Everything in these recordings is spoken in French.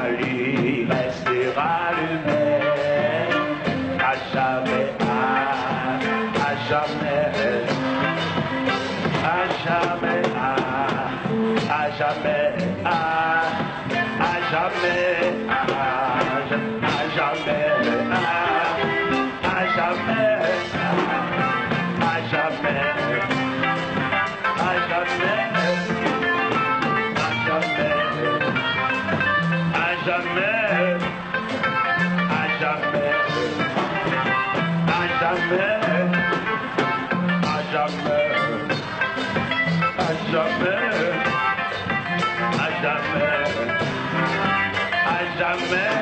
salut restera le même, à jamais, à jamais, à jamais, à jamais, à jamais, à jamais, à jamais, à jamais, à jamais. Jamais, à jamais, à jamais, à jamais, à jamais, à jamais, à jamais,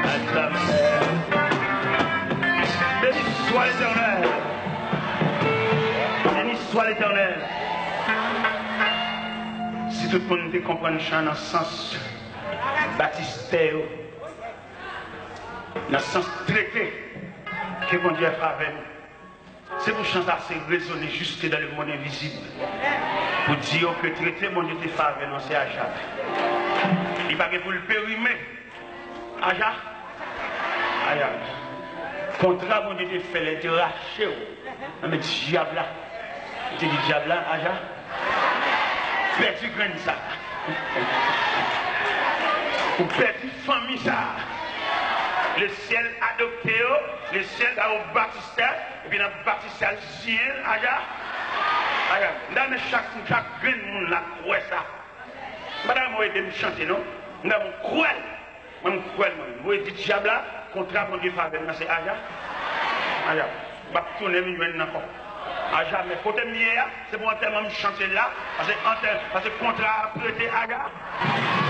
à jamais. Béni soit l'Éternel, béni soit l'Éternel. Si tout le monde comprend le chant dans le sens baptisté, dans le sens traité que mon Dieu a fait avec nous. C'est pour chanter assez résonner jusque dans le monde invisible. Pour dire que traité, mon Dieu te fait avec nous, c'est à jamais. Il va pour le périmer. Aja. Aja. Contrat, mon Dieu te fait les racher. Mais diable là. Tu dis diable là, Aja. Perdu grain ça. Ou perdu famille ça. Le ciel adopté, le ciel a baptisé, et puis dans le baptisé le ciel, aja. Dans chaque grain de monde là, croit ça. Madame, moi, je me chanter, non? Nous avons croire. Moi, je crois, moi, je dis diable là, contrat mon Dieu faveur, c'est aja. Aja. Je vais tourner maintenant encore. À jamais. Côté mieux, c'est pour un terme de chanter là, parce que contrat prêté Aga.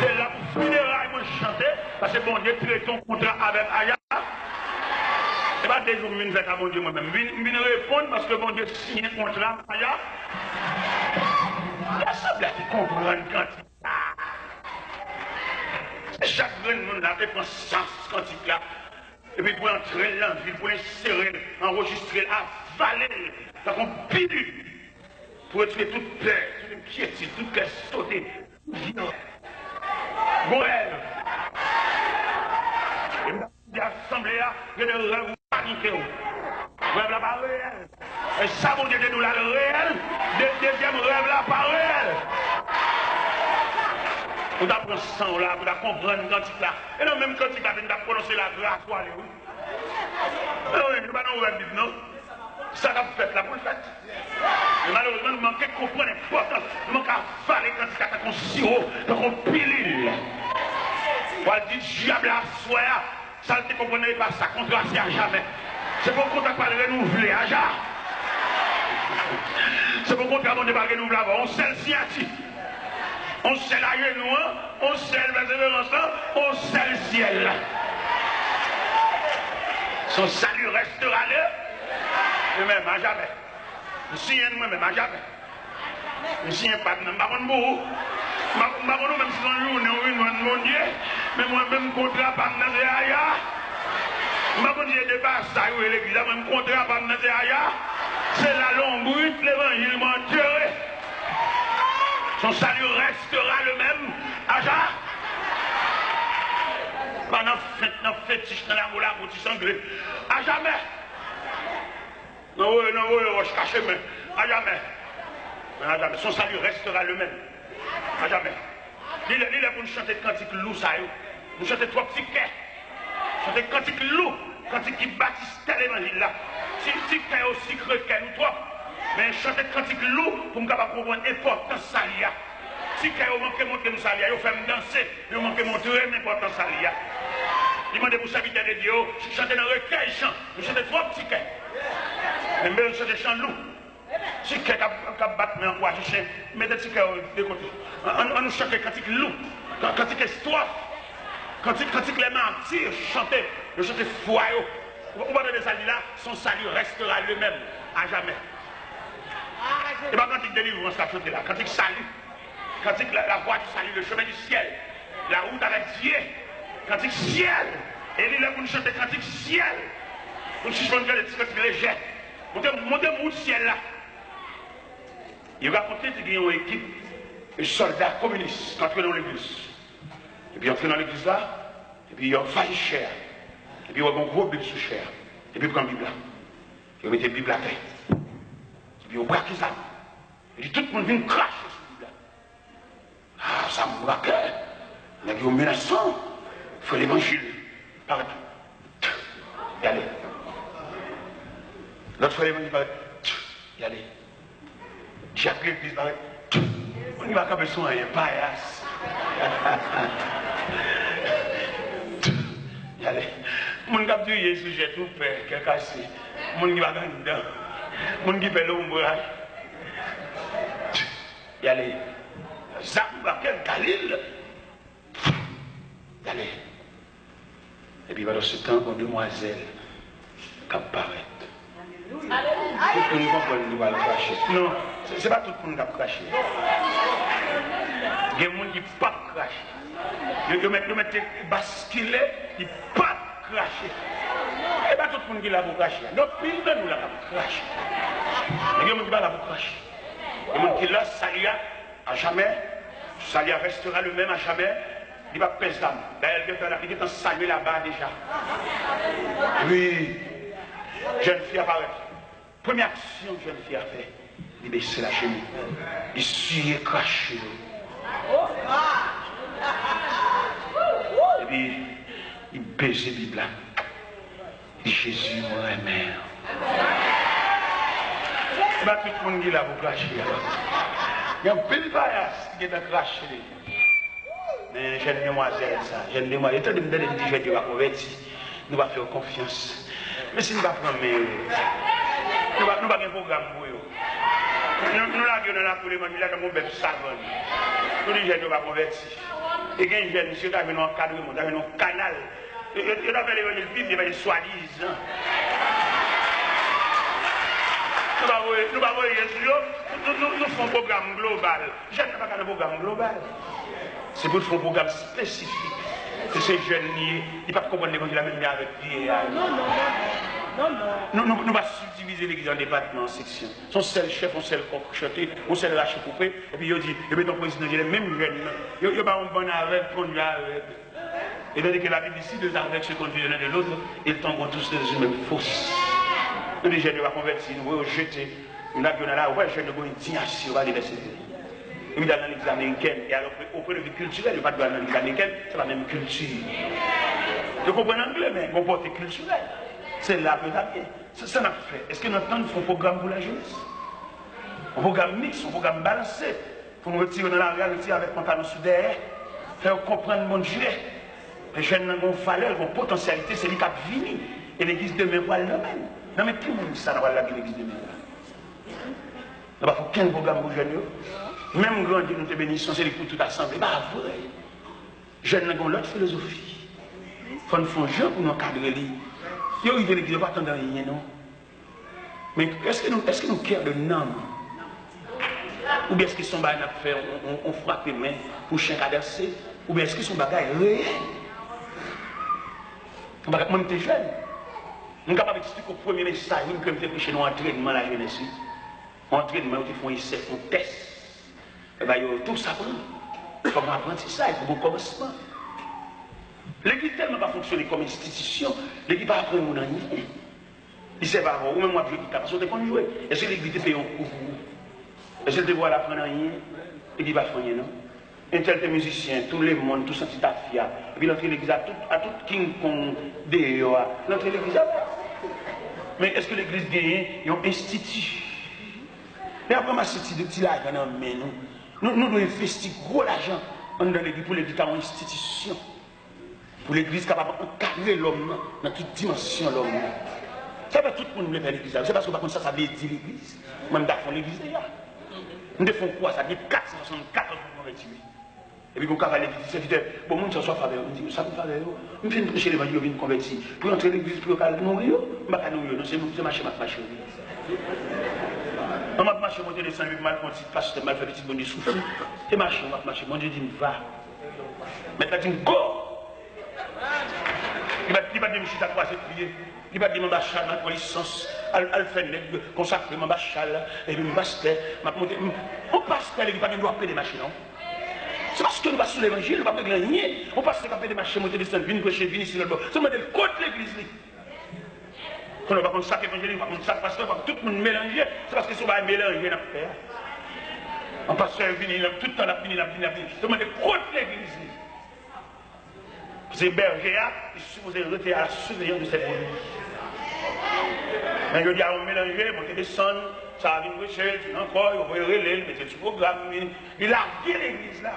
C'est là pour funérailles, moi chanter, parce que bon Dieu traite ton contrat avec Aga. Et pas des jours, je vais à mon Dieu moi-même. Je vais répondre parce que mon Dieu signe un contrat Aga. Il y a ça qui comprend quand chaque monde là fait sens quand il là. Et puis pour entrer dans la vie, pour insérer, enregistrer, avaler, dans un pilule, pour tuer toute peur, toute inquiétude, toute la sauter, violence. Bon, elle. Et l'assemblée là, il y a des rêves paniqués. Rêve là pas réel. Et ça, mon Dieu, de nous là, le réel. Deuxième rêve là, pas réel. On doit prendre sang là, on doit comprendre quand là. Et non, même quand il a prononcé la grâce, on aller où? Oui, nous ne pouvons pas non. Ça a fait là pour le fait. Et malheureusement, nous manquons de comprendre l'importance. Nous manquons à avaler quand il a un sirop, dans un pilule. On va dire, diable à soi, ça ne comprenait pas ça, contrat c'est à jamais. C'est pour qu'on ne pas le renouveler à jamais. C'est pour qu'on ne pas le renouveler avant. On sait le sciatique. On sait la genou, on sait le persévérance, on sait le ciel. Son salut restera là, lui-même à jamais. Je suis un moi-même à jamais. Je suis un pas de même. Je ne sais pas même si on joue, mon Dieu, mais moi-même contrat pas de ailleurs. Je ne sais pas ça, l'église, même contrat pas de ailleurs. C'est la longue brute, l'évangile menteur. Son salut restera le même à jamais. Pendant la fétiche dans la moula pour tu sangler. À jamais. Non, je cache, mais à jamais. À jamais. Son salut restera le même. À jamais. Il est pour nous chanter cantique loup, ça y est. Nous chanter trois petits quais. Chanter cantique loup. Cantique qui bâtisse tel évangile là. Si quais aussi creux que nous trois. Mais chanter cantique loup pour nous comprendre l'importance ça y a. Si vous manquez de montrer ça, vous faites danser, vous manquez de montrer l'importance ça. Il m'a dit pour serviteur de Dieu, je chante dans le recueil chant, je chante trois petits quais. Mais même je chante chant loup. Si quelqu'un a battu en quoi, je chante, mettez des quais de côté. On nous chante cantique loup, cantique histoire, cantique les martyrs, chanter, je chante foi. Vous voyez des saluts là, son salut restera le même, à jamais. Et pas cantique délivrance qu'a chanté là, cantique salut. Cantique la voie du salut, le chemin du ciel, la route avec Dieu, cantique ciel. Et il est pour nous chanter cantique ciel. Nous suspendons les cantiques légers. Montez au ciel là. Il racontait qu'il y a une équipe de soldats communistes qui entrent dans l'église. Et puis, entrer dans l'église là, et puis, il y a failli cher. Et puis, il y a un gros Bible sous cher. Et puis, il prend la Bible là. Il met la Bible à terre. Et puis, il braque ça. Et puis, tout le monde vient cracher sur la Bible là. Ah, ça me braque. Il y a des menaçants. Il faut l'évangile. Arrête. Y aller. L'autre fois, l'évangile, paraît. Y aller. J'ai appris l'église, paraît. On n'y va pas besoin, il y a un paillasse. Y aller. Mon cap du Jésus, j'ai tout fait, qui est cassé. Mon qui va gagner dedans. Mon qui fait l'ombrage. Y aller. Zamba, quel Galil. Y aller. Et puis pendant ce temps, une demoiselle qui apparaît. Tout le monde comprend qu'il va le cracher. Non, ce n'est pas tout le monde qui va cracher. Il y a des gens qui ne peuvent pas cracher. Ils mettent basculer, ils ne peuvent pas cracher. Et pas tout le monde qui l'a pour cracher. Donc, pile de nous l'a pour cracher. Il y a des gens qui ne l'a pour cracher. Il y a des gens qui l'a salia à jamais. Salia restera le même à jamais. Il va pèser d'âme. D'ailleurs, il est en saluer là-bas déjà. Oui. Jeune fille apparaît. Première action que jeune fille a fait, il baisse la chemise. Il suit craché. Et puis, il baisse la Bible. Il dit Jésus, mon mère. Il va tout le monde qui l'a pour cracher. Il y a un peu de paillasse qui est en craché. Mais jeune demoiselle, ça, jeune demoiselle, étant donné que je vais convertir, nous allons faire confiance. Mais si nous ne pas prendre, nous n'avons pas un programme pour eux. Nous l'avons là pour les manger, nous avons un bébé savon. Tous les jeunes ne vont pas convertir. Et quand les jeunes, monsieur, nous avons un cadre, nous avons un canal. Nous avons fait l'évangile vivre, il y a des soi-disant. Nous allons nous faisons un programme global. Je ne sais pas un programme global. C'est pour faire un programme spécifique. Que ces jeunes, ils ne peuvent pas comprendre l'évangile la même avec lui. Non. Nous allons subdiviser l'église en départements, en sections. Son seul chef, on seul coq chanté, on seul lâché coupé. Et puis il dit, il met ton président, il est même jeune. Il n'y a pas un bon arrêt, conduit arrêt. Et donc que la Bible ici, deux arrêts se conduisent l'un de l'autre, ils tombent tous dans une même fosse. Nous, les jeunes, nous allons convertir, nous allons jeter. Nous allons là, ouais, je ne vais pas indignation à l'université. Et puis dans l'église américaine, et alors au point de vue culturel, il n'y a pas de dans l'église américaine, c'est la même culture. Je comprends l'anglais, mais mon portée culturel. C'est là que ça n'a fait. Est-ce que notre temps, nous faisons un programme pour la jeunesse? Un programme mixte, un programme balancé. Pour nous retirer dans la réalité avec pantalon sous derrière, faire comprendre mon Dieu. Les jeunes ont valeur, ont potentialité, c'est lui qui a fini. Et l'église demain, voilà le même. Non, mais tout le monde dit ça dans l'église demain. Il n'y a pas aucun programme pour les jeunes. Même grand Dieu nous te bénissons, c'est pour toute assemblée. Bah, vrai. Jeunes n'ont l'autre philosophie. Il faut nous faire un jeu pour nous encadrer. Yo, il ne pas attendre rien, non. Mais est-ce que nous cœur de nom? Ou bien est-ce qu'ils sont bagages à faire, on frappe les mains pour chien cadersé? Ou bien est-ce qu'ils sont bagages réels? Moi, j'étais jeune. Je suis capable d'expliquer au premier message, nous sommes prêcher dans l'entraînement la jeunesse. Entraînement, ils font essai, on teste. Et bien, tout ça prend. Il faut apprendre ça, il faut un commencement. L'église tellement pas fonctionner comme institution, l'église va apprendre rien. Il sait pas, ou même moi je dis, parce qu'on est qu'on jouer. Est-ce que l'église te fait un coup? Est-ce qu'elle te voit apprendre rien? L'église va faire rien, non? Un tel musicien, tout le monde, tout ça, c'est ta fille. Et puis l'entrée de l'église à tout King Kong, l'entrée de l'église à mais est-ce que l'église gagne un institut? Mais après, ma cité de petit là, nous devons investir gros l'argent dans l'église pour l'église en institution. Pour l'église capable d'encadrer l'homme dans toute dimension l'homme. Ça va tout le monde faire l'église. C'est parce que par contre ça veut dire l'église. Même d'affaire l'église là. Nous devons quoi? Ça dit 464 pour convertir. Et puis quand on va l'église, c'est dit, bon, monde soit faveur. On dit, ça me faveur. On fait prêcher l'évangile, on vient convertir. Pour entrer l'église, pour mourir, on va pas mourir. Non, c'est marcher, marcher. On va marcher, monter les 5 minutes, mal conti, parce que mal fait petit bonne souffle. Et marcher, on va marcher. Mon Dieu dit, va. Maintenant, il dit, go! Il va dire, je suis à quoi c'est prier. Il va dire, mon bachal, ma connaissance, elle fait consacrer mon bachal, et puis mon pasteur, ma monter. Mon pasteur, il va dire, doit payer des machines, non? C'est parce que nous passons l'évangile, nous ne pouvons pas gagner. On passe le café de marché, monter des scènes, venir prêcher, venir ici, là-bas. C'est le contre l'église. On ne va pas contre chaque évangile, on va contre chaque pasteur, on va tout le monde mélanger. C'est parce que si on va mélanger, on passe à venir, tout le temps, on a fini. C'est le contre l'église. C'est berger, il est supposé rester à la surveillance de cette église. Mais je dis à on mélanger, monter des sons, ça va venir prêcher, encore, on va relayer, mettre du programme. Il a gué l'église là.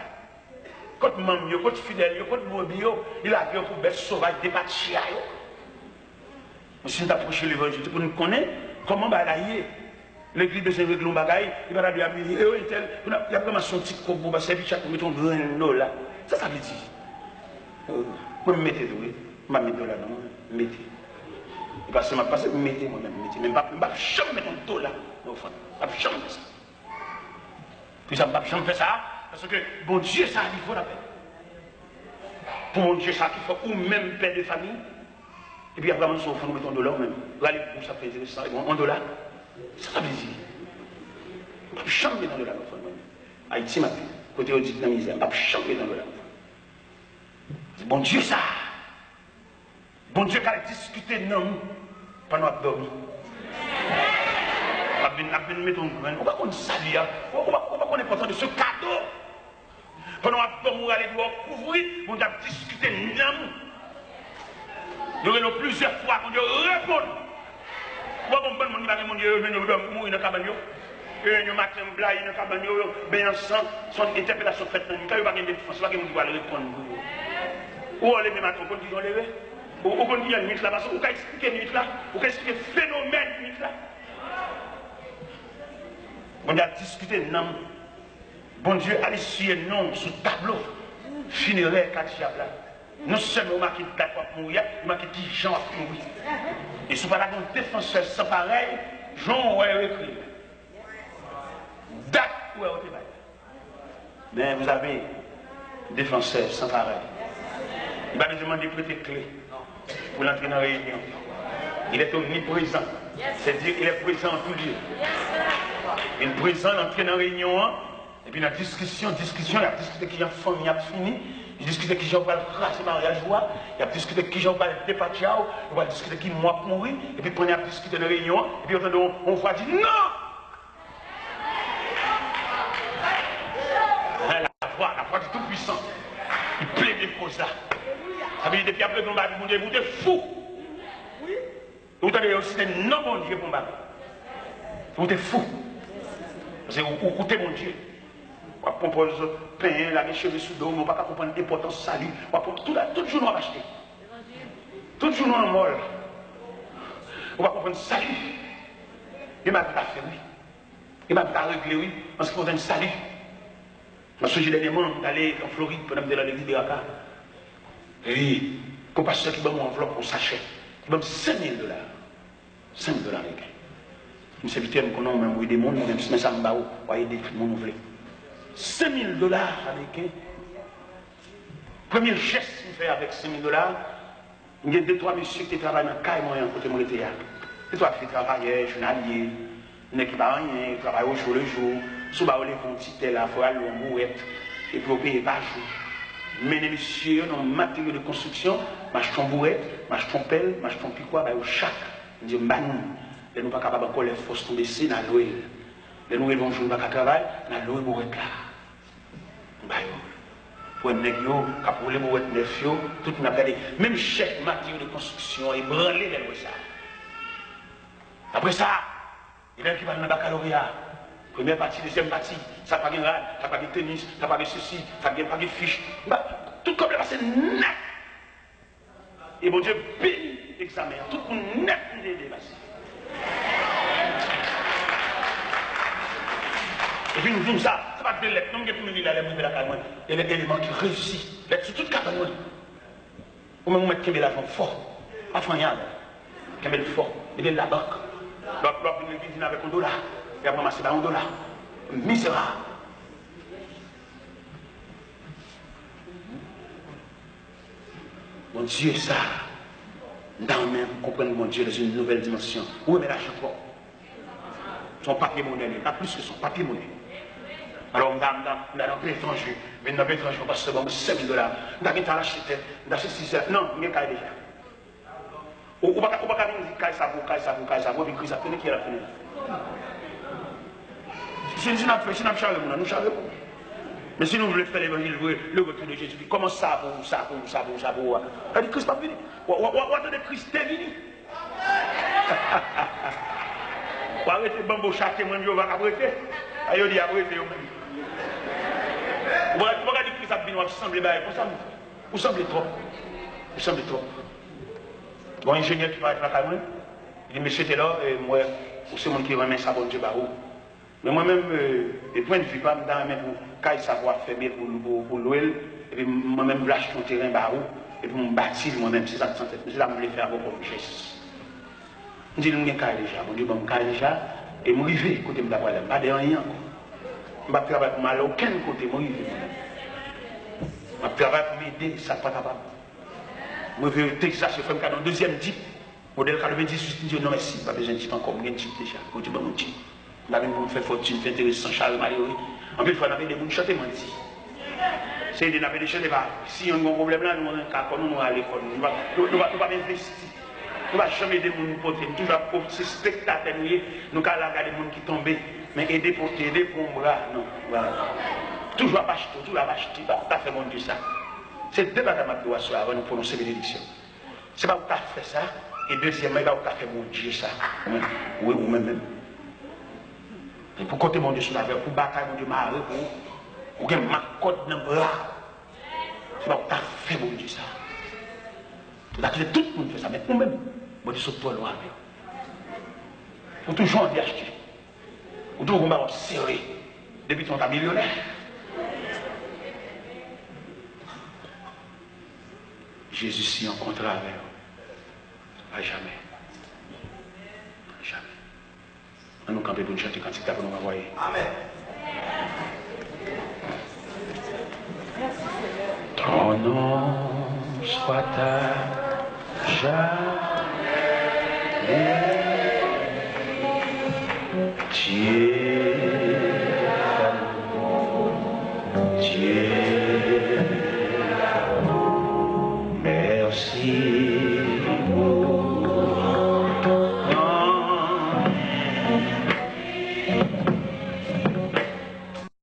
Quand maman, quand fidèle, quand mobile, il a gué pour bête sauvage, débattre. Mais si nous approchons l'évangile, pour nous connaître comment bagailler. L'église de Saint-Régler le bagaille, il va dire à lui, il y a vraiment son petit coco, parce que chaque mettre un grain là. Ça veut dire. Moi, je me mettez, oui. Je me mettez là, non, mettez. Parce que je me mettez moi-même, mettez. Mais je ne vais pas jamais mettre un dos là, au fond. Je ne vais jamais faire ça. Puis ça, je ne vais jamais faire ça, parce que bon Dieu, ça, il faut la paix. Pour mon Dieu, ça, il faut ou même père de famille. Et puis après, on nous mettons un dollar même. Regardez, ça fait intéressant. Un dollar, ça veut dire. Je ne vais jamais mettre un dollar, au fond. Haïti, ma fille, côté où dit la misère, je ne vais jamais mettre un dollar. C'est bon Dieu ça. Bon Dieu qui a discuté non pendant qu'on dormi. On va mettre un grain. On va qu'on salue. On va qu'on est content de ce cadeau. Pendant qu'on dormi, on va aller couvrir. On va discuter non. Nous avons plusieurs fois qu'on Dieu répond. Moi, mon Dieu, je vais mourir dans la cabane. Nous matin blague dans la cabane. Bien ensemble, son interprétation faite dans le cas, il n'y a pas de défense. Il n'y a pas de répondre. Ou on les met matin, on dit qu'on les met. Ou on dit qu'il y a une nuit là, parce qu'on peut expliquer une nuit là, ou peut expliquer le phénomène de nuit là. On a discuté, non. Bon Dieu, allez sur non, sur le tableau funéraire Katiab là. Non seulement marqué date pour mourir, il marqué qui Jean a mourir. Et si vous parlez d'un défenseur sans pareil, Jean aurait écrit. Date où est au débat. Mais vous avez un défenseur sans pareil. Il va nous demander de prêter clé pour l'entrer dans la réunion. Il est omniprésent. C'est-à-dire qu'il est présent en tout lieu. Il est présent, l'entrée dans la réunion. Et puis la discussion, il a discuté qui a famille, il a fini. Il a discuté qui va le craser mariage, il a discuté qui va le départir, il va discuter qui moi pour mourir. Et puis on a discuté dans la réunion. Et puis on va dire non! La voix du Tout-Puissant. Il plaît des causes là. Ça veut dire depuis après qu'on va dire, vous êtes fou. Vous avez aussi des non bon Dieu pour moi. Vous êtes fou. Parce que vous êtes mon Dieu. On propose pain, la cheveux sous dos, on ne va pas comprendre l'importance du salut. Tout jour, on va acheter. Tout jour, on va molle. On va comprendre le salut. Il m'a pas fait, oui. Il m'a pas réglé, oui. Parce qu'il faut un salut. Parce que j'ai des demandes d'aller en Floride pour aller dans l'église de Raka. Et comme pasteur qui m'a mon enveloppe pour sachet, il m'a dit $5 000. $5 000 américains. Je me suis invité à me connaître, on m'a des mondes, on m'a dit, mais ça me va où? On va aider tout le monde, on voulait. $5 000 américains. Premier geste que je fais avec $5 000, il y a 2-3 messieurs qui travaillent dans le cas et moi, côté mon été. Et toi, qui travaillent, journalier, il n'y a qui pas rien, travaille au jour le jour. Si vous avez un petit tel, il faut aller en bouette, et puis vous payez par jour. Mais les messieurs, dans le matériel de construction, m'achètent bourrette, m'achètent pelle, m'achètent piquois, au chac. Ils disent, nous ne sommes pas capables encore les forces tomber ici, dans l'ouïe. Les nous vont jouer dans le travail, dans l'ouïe bourrette là. Pour un nègre, pour les bourrettes neuf, tout n'a pas dit. Même chef matériel de construction, il branle les lois. Après ça, il y a qui va dans le baccalauréat. Première partie, deuxième partie, ça n'a pas de rad, ça n'a pas de tennis, ça n'a pas de ceci, ça n'a pas de fiche. Tout comme là, c'est net. Et mon Dieu bénit l'examen. Tout le monde net est dépassé. Et puis nous disons ça, c'est pas de lettres, non, mais tout le monde a les la caméra. Il y a des éléments qui réussissent. Lettres sur toute caméra. Ou même on met Kembel l'argent fort. Pas fanyal. Kembel fort. Il est de la banque. L'autre vient avec $1. Et après, c'est $1. Misérable. Mon Dieu, ça, dans même, comprendre mon Dieu dans une nouvelle dimension. Où est l'argent encore? Son papier monnaie, pas plus que son papier monnaie. Alors, madame, dans l'étranger, mais dans l'étranger, on passe seulement 5 000 $. D'ailleurs, tu as acheté, tu as acheté 6 heures. Non, il y a déjà. Ou pas venir dire Kaï Sabo, puis Chris a fini qui a fini. Si nous avons chargé, nous chargeons. Mais si nous voulons faire l'évangile, le retour de Jésus, comment ça pour. Elle dit Christ pas venu. Ou attendez, Christ est venu. Ou arrêtez bambo chaque moi, je vais arrêter. Aïe, dit arrêtez. Vous regardez Christ a venu, vous semblez vous semblez trop. Bon ingénieur qui va être là, il dit, monsieur, t'es là, et moi, c'est moi qui remet ça, bon Dieu, bah, mais moi-même, des points de vue, pas dans même pour qu'il savoir fermer pour l'ouel, et puis moi-même, je lâche mon terrain, bah, et puis je me bâtis moi-même, c'est ça que je voulais faire avec mon geste. Je dis, je suis déjà, mon Dieu, je suis déjà, et je suis arrivé, côté de la voile, pas de rien. Je ne travaille pour mal aucun côté, je suis arrivé. Je travaille pour m'aider, ça n'est pas capable. Je veux Texas, je fais un deuxième type. Modèle 98, je dis non, merci, pas besoin de type encore, je type déjà. Je dis bon, mon type. Je vais me faire fortune, faire intéressant, Charles Mario. En plus, il faut avoir des gens qui chantent, dit. C'est des gens qui chantent. Si on a un problème là, nous avons un cas, nous allons à l'école. Nous ne pouvons pas investir. Nous ne pouvons jamais aider les gens pour toujours pour ces spectateurs, nous allons regarder les gens qui tombent. Mais aider pour un bras, non. Voilà. Toujours à acheter, pas faire mon Dieu ça. C'est deux bagages que je dois avant de prononcer bénédiction. C'est pas où tu as fait ça, et deuxièmement, c'est pas où tu as fait mon Dieu ça. Oui, ou même. Et pour compter mon Dieu sur la verre, pour batailler mon Dieu marre, pour que ma côte dans le bras. C'est pas où tu as fait mon Dieu ça. Tout le monde fait ça, mais nous-mêmes, mon Dieu saute toi loin. Pour toujours en acheter. Pour toujours on serrer. Depuis qu'on est millionnaire. Jésus s'y rencontrera avec eux. À jamais. À jamais. On nous camper pour nous chanter quand il t'a pour nous envoyer. Amen. Ton nom soit à jamais. Dieu.